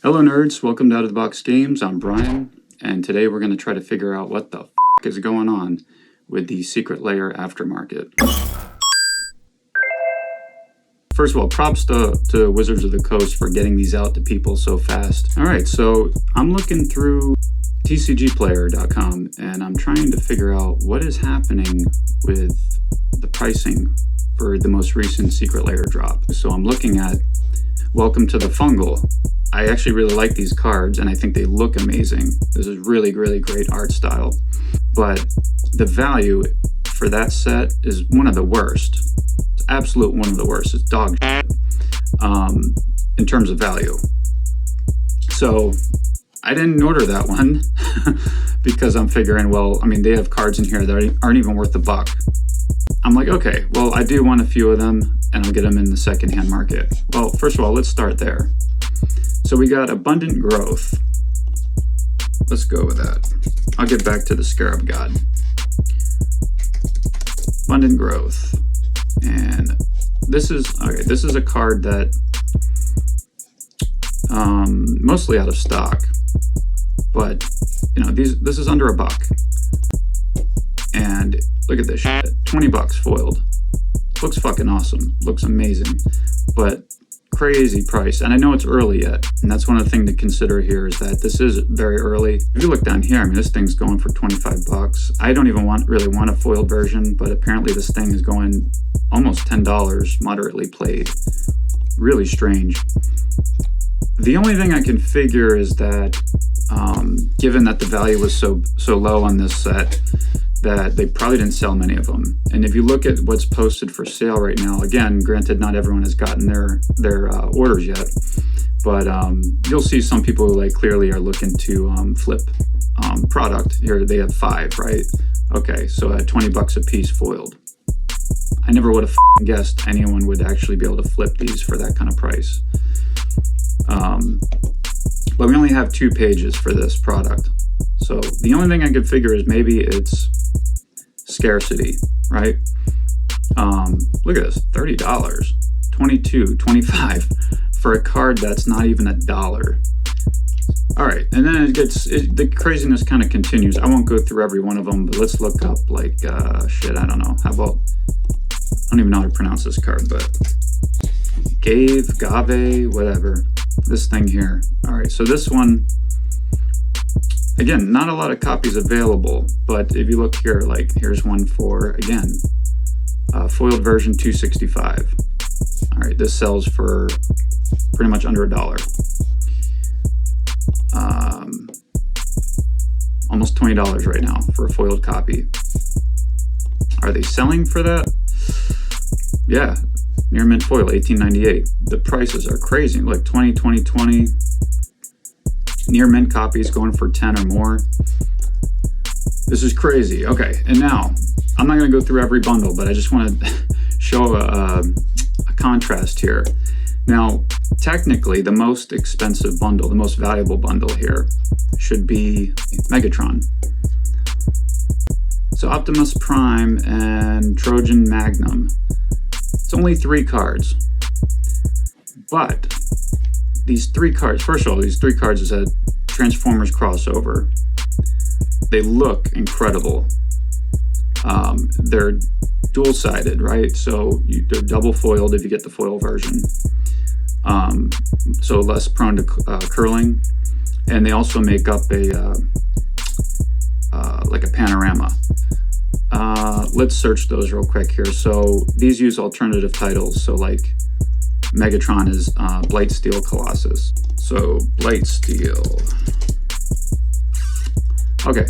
Hello nerds, welcome to Out of the Box Games. I'm Brian, and today we're going to try to figure out what the f*** is going on with the Secret Lair aftermarket. First of all, props to Wizards of the Coast for getting these out to people so fast. Alright, so I'm looking through tcgplayer.com and I'm trying to figure out what is happening with the pricing for the most recent Secret Lair Drop. So I'm looking at Welcome to the Fungal. I actually really like these cards and I think they look amazing. This is really great art style. But the value for that set is one of the worst. It's absolute one of the worst. It's dog shit in terms of value. So I didn't order that one because I'm figuring, well, I mean, they have cards in here that aren't even worth a buck. I'm like, okay, well, I do want a few of them and I'll get them in the secondhand market. Well, first of all, let's start there. So we got Abundant Growth. Let's go with that. I'll get back to the Scarab God. Abundant Growth. And this is a card that mostly out of stock. But you know, this is under a buck. And look at this shit. 20 bucks foiled. Looks fucking awesome. Looks amazing. But crazy price. And I know it's early yet. And that's one of the things to consider here is that this is very early. If you look down here, I mean, this thing's going for 25 bucks. I don't even really want a foiled version, but apparently this thing is going almost $10, moderately played. Really strange. The only thing I can figure is that given that the value was so low on this set, that they probably didn't sell many of them. And if you look at what's posted for sale right now, again, granted, not everyone has gotten their orders yet, but you'll see some people who like clearly are looking to flip product. Here they have 5, right? Okay, so at 20 bucks a piece foiled. I never would have guessed anyone would actually be able to flip these for that kind of price. But we only have 2 pages for this product. So the only thing I could figure is maybe it's scarcity, right? Look at this, $30, $22, $25 for a card that's not even $1. All right, and then the craziness kind of continues. I won't go through every one of them, but let's look up like shit. I don't know. How about? I don't even know how to pronounce this card, but Gave, whatever. This thing here. All right, so this one. Again, not a lot of copies available, but if you look here, like here's one for, again, foiled version $265. All right, this sells for pretty much under $1. Almost $20 right now for a foiled copy. Are they selling for that? Yeah, near mint foil, $18.98. The prices are crazy. Look, 20, 20, 20. Near mint copies going for 10 or more. This is crazy. Okay, and now I'm not going to go through every bundle, but I just want to show a contrast here. Now, technically, the most expensive bundle, the most valuable bundle here, should be Megatron. So Optimus Prime and Trojan Magnum. It's only 3 cards, but these 3 cards, first of all, these 3 cards is a Transformers crossover. They look incredible. They're dual-sided, right? So they're double foiled if you get the foil version. So less prone to curling. And they also make up like a panorama. Let's search those real quick here. So these use alternative titles. So like Megatron is Blightsteel Colossus. So Blightsteel. Okay.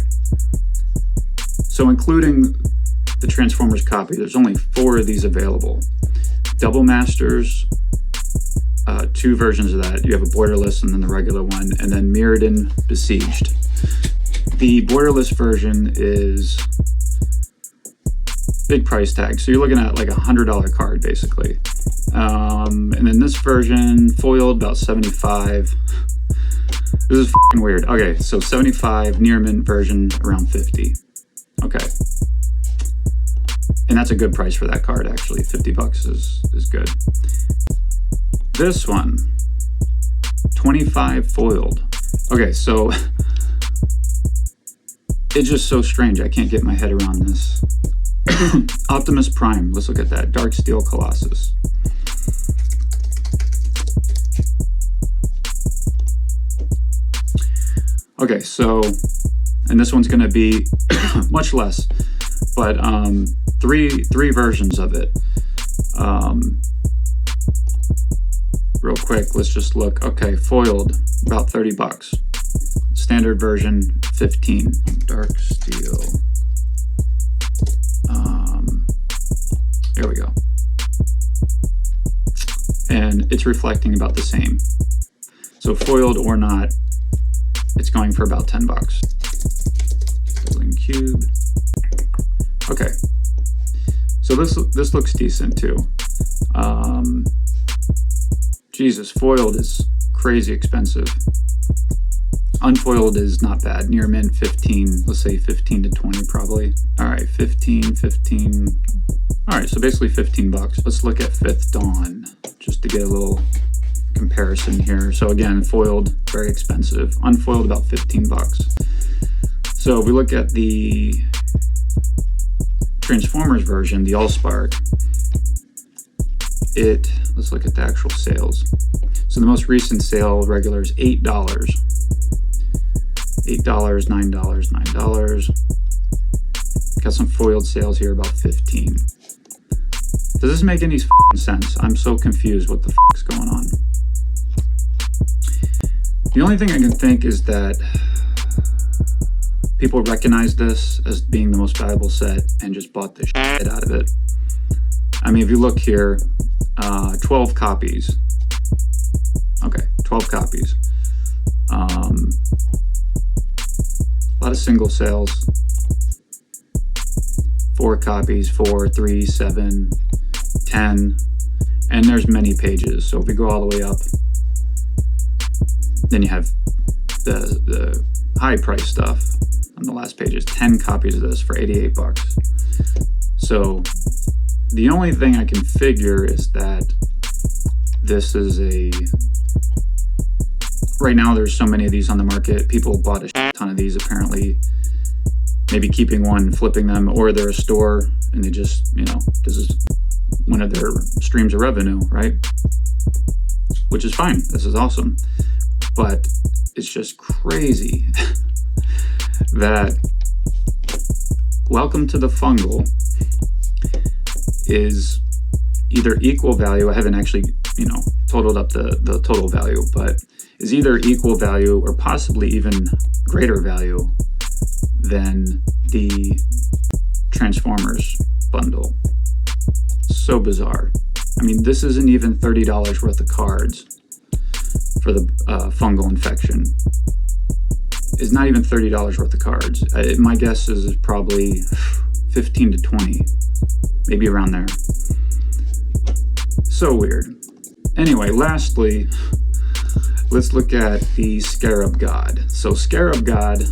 So including the Transformers copy, there's only 4 of these available. Double Masters, 2 versions of that. You have a borderless and then the regular one, and then Mirrodin Besieged. The borderless version is big price tag. So you're looking at like $100 card basically. And then this version, foiled, about 75. This is fucking weird. Okay, so 75, near mint version, around 50. Okay. And that's a good price for that card, actually. 50 bucks is good. This one, 25 foiled. Okay, so it's just so strange. I can't get my head around this. Optimus Prime, let's look at that. Dark Steel Colossus. Okay, so, and this one's going to be much less, but three versions of it. Real quick, let's just look. Okay, foiled, about 30 bucks. Standard version, 15. Dark Steel. There we go. And it's reflecting about the same. So foiled or not, it's going for about 10 bucks. Building cube. Okay. So this looks decent too. Jesus, foiled is crazy expensive. Unfoiled is not bad. Near mint 15, let's say 15 to 20 probably. All right, 15. All right, so basically 15 bucks. Let's look at Fifth Dawn just to get a little comparison here. So again, foiled, very expensive. Unfoiled, about 15 bucks. So if we look at the Transformers version, the Allspark, let's look at the actual sales. So the most recent sale regular is $8. $8, $9. Got some foiled sales here, about 15. Does this make any sense? I'm so confused what the is going on. The only thing I can think is that people recognize this as being the most valuable set and just bought the shit out of it. I mean, if you look here, 12 copies. Okay, 12 copies. A lot of single sales. 4 copies, 4, 3, 7, 10. And there's many pages. So if we go all the way up, then you have the high price stuff on the last pages. 10 copies of this for 88 bucks. So the only thing I can figure is that this is right now there's so many of these on the market. People bought a ton of these apparently, maybe keeping one, flipping them, or they're a store and they just, this is one of their streams of revenue, right? Which is fine. This is awesome. But it's just crazy that Welcome to the Fungal is either equal value. I haven't actually, totaled up the total value, but is either equal value or possibly even greater value than the Transformers bundle. So bizarre. I mean, this isn't even $30 worth of cards for the fungal infection. It's not even $30 worth of cards. My guess is probably 15 to 20, maybe around there. So weird. Anyway, lastly, let's look at the Scarab God. So Scarab God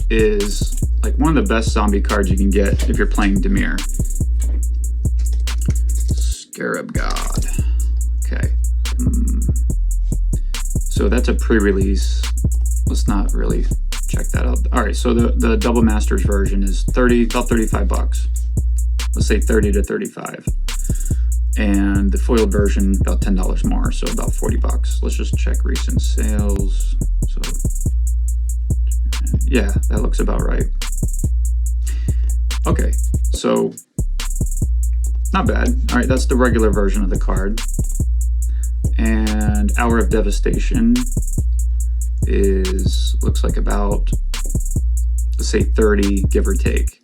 is like one of the best zombie cards you can get if you're playing Demir. Scarab God. Okay. So that's a pre-release. Let's not really check that out. All right, so the Double Masters version is about 35 bucks. Let's say 30 to 35. And the foiled version, about $10 more, so about 40 bucks. Let's just check recent sales. So, yeah, that looks about right. Okay, so not bad. All right, that's the regular version of the card. And Hour of Devastation looks like about, let's say 30, give or take,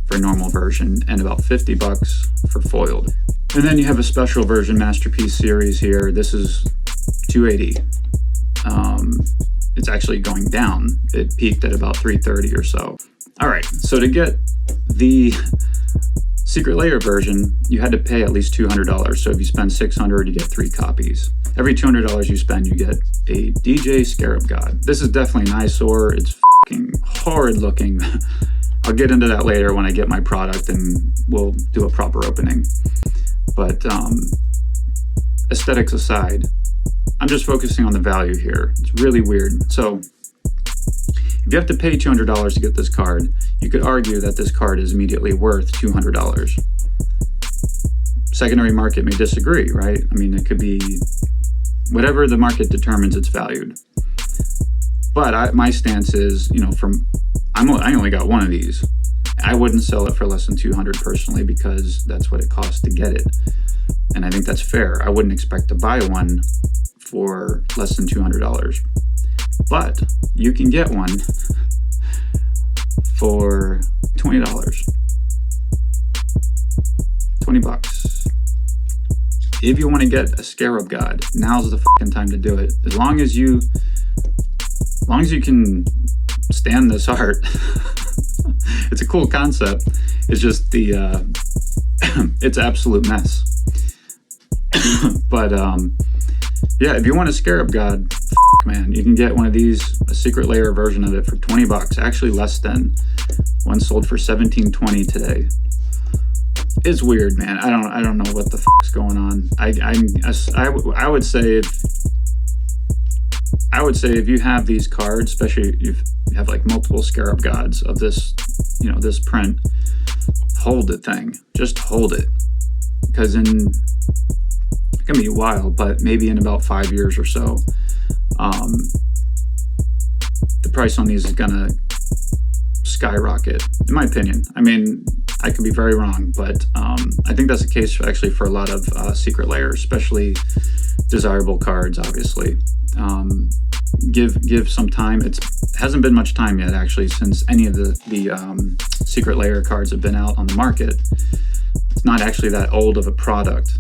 for a normal version, and about 50 bucks for foiled. And then you have a special version Masterpiece series here. This is 280. It's actually going down. It peaked at about 330 or so. All right, so to get the Secret Lair version, you had to pay at least $200. So if you spend $600, you get 3 copies. Every $200 you spend, you get a DJ Scarab God. This is definitely an eyesore. It's fucking horrid looking. I'll get into that later when I get my product and we'll do a proper opening. But aesthetics aside, I'm just focusing on the value here. It's really weird. So if you have to pay $200 to get this card, you could argue that this card is immediately worth $200. Secondary market may disagree, right? I mean, it could be whatever the market determines it's valued. But my stance is, you know, I only got one of these. I wouldn't sell it for less than $200 personally, because that's what it costs to get it. And I think that's fair. I wouldn't expect to buy one for less than $200. But you can get one for $20. $20. If you want to get a Scarab God, now's the fucking time to do it. As long as you can stand this art. It's a cool concept. It's just it's absolute mess. But yeah, if you want a Scarab God, man, you can get one of these, a Secret Lair version of it for $20. Actually less than. One sold for $17.20 today. It's weird, man. I don't know what the is going on. I would say if you have these cards, especially if you have like multiple Scarab Gods of this, you know, this print, hold the thing. Just hold it, because it can be a while, but maybe in about 5 years or so, the price on these is gonna skyrocket, in my opinion. I mean, I could be very wrong, but I think that's the case actually for a lot of Secret Lair, especially desirable cards, obviously. Give some time. It hasn't been much time yet, actually, since any of the Secret Lair cards have been out on the market. It's not actually that old of a product,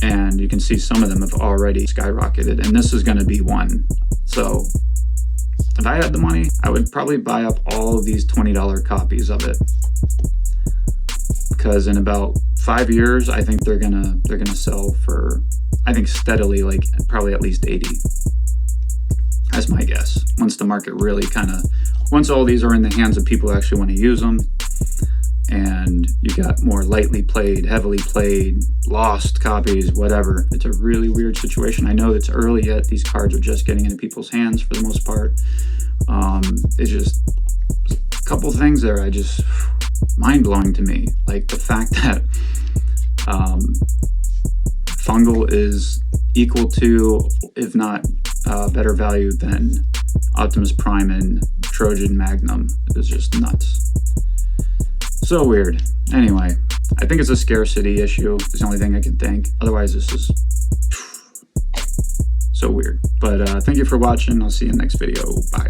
and you can see some of them have already skyrocketed, and this is going to be one. So if I had the money, I would probably buy up all of these $20 copies of it, because in about 5 years, I think they're gonna sell for, I think steadily, like probably at least 80. That's my guess. Once the market really once all these are in the hands of people who actually want to use them, and you got more lightly played, heavily played, lost copies, whatever. It's a really weird situation. I know it's early yet. These cards are just getting into people's hands for the most part. It's just a couple things there. Mind-blowing to me. Like the fact that Fungal is equal to, if not better value than Optimus Prime and Trojan Magnum. It's just nuts. So weird. Anyway, I think it's a scarcity issue. It's the only thing I can think. Otherwise, this is so weird. But thank you for watching. I'll see you in the next video. Bye.